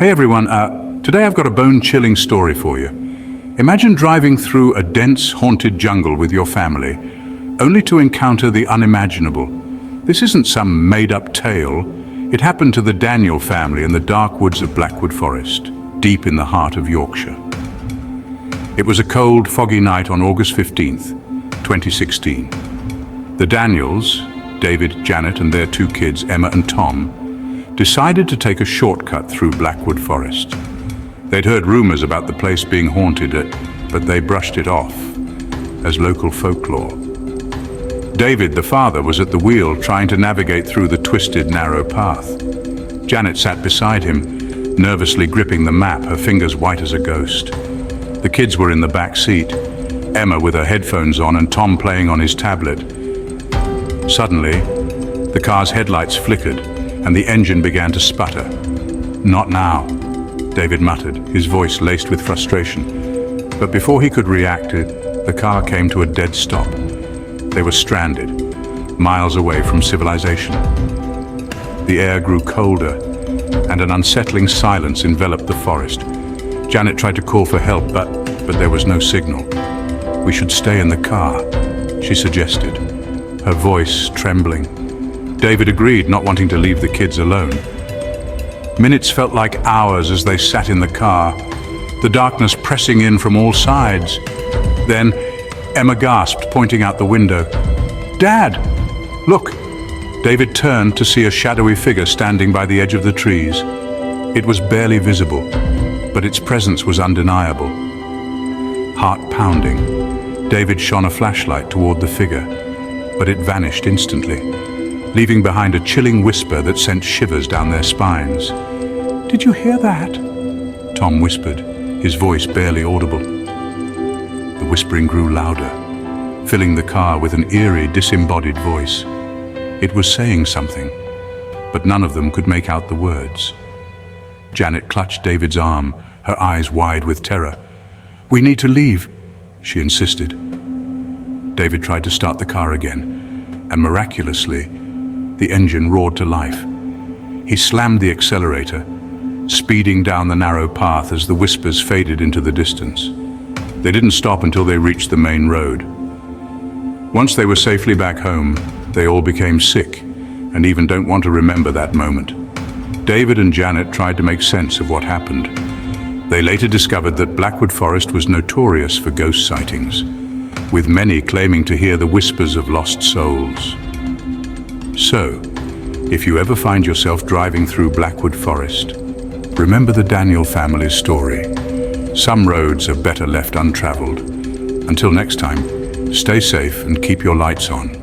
Hey everyone, today I've got a bone-chilling story for you. Imagine driving through a dense, haunted jungle with your family, only to encounter the unimaginable. This isn't some made-up tale. It happened to the Daniel family in the dark woods of Blackwood Forest, deep in the heart of Yorkshire. It was a cold, foggy night on August 15th, 2016. The Daniels, David, Janet, and their two kids, Emma and Tom, decided to take a shortcut through Blackwood Forest. They'd heard rumors about the place being haunted, but they brushed it off as local folklore. David, the father, was at the wheel trying to navigate through the twisted, narrow path. Janet sat beside him, nervously gripping the map, her fingers white as a ghost. The kids were in the back seat, Emma with her headphones on and Tom playing on his tablet. Suddenly, the car's headlights flickered and the engine began to sputter. "Not now," David muttered, his voice laced with frustration. But before he could react, the car came to a dead stop. They were stranded, miles away from civilization. The air grew colder, and an unsettling silence enveloped the forest. Janet tried to call for help, but there was no signal. "We should stay in the car," she suggested, her voice trembling. David agreed, not wanting to leave the kids alone. Minutes felt like hours as they sat in the car, the darkness pressing in from all sides. Then Emma gasped, pointing out the window. "Dad, look!" David turned to see a shadowy figure standing by the edge of the trees. It was barely visible, but its presence was undeniable. Heart pounding, David shone a flashlight toward the figure, but it vanished instantly, leaving behind a chilling whisper that sent shivers down their spines. "Did you hear that?" Tom whispered, his voice barely audible. The whispering grew louder, filling the car with an eerie, disembodied voice. It was saying something, but none of them could make out the words. Janet clutched David's arm, her eyes wide with terror. "We need to leave," she insisted. David tried to start the car again, and miraculously, the engine roared to life. He slammed the accelerator, speeding down the narrow path as the whispers faded into the distance. They didn't stop until they reached the main road. Once they were safely back home, they all became sick and even don't want to remember that moment. David and Janet tried to make sense of what happened. They later discovered that Blackwood Forest was notorious for ghost sightings, with many claiming to hear the whispers of lost souls. So, if you ever find yourself driving through Blackwood Forest, remember the Daniel family's story. Some roads are better left untraveled. Until next time, stay safe and keep your lights on.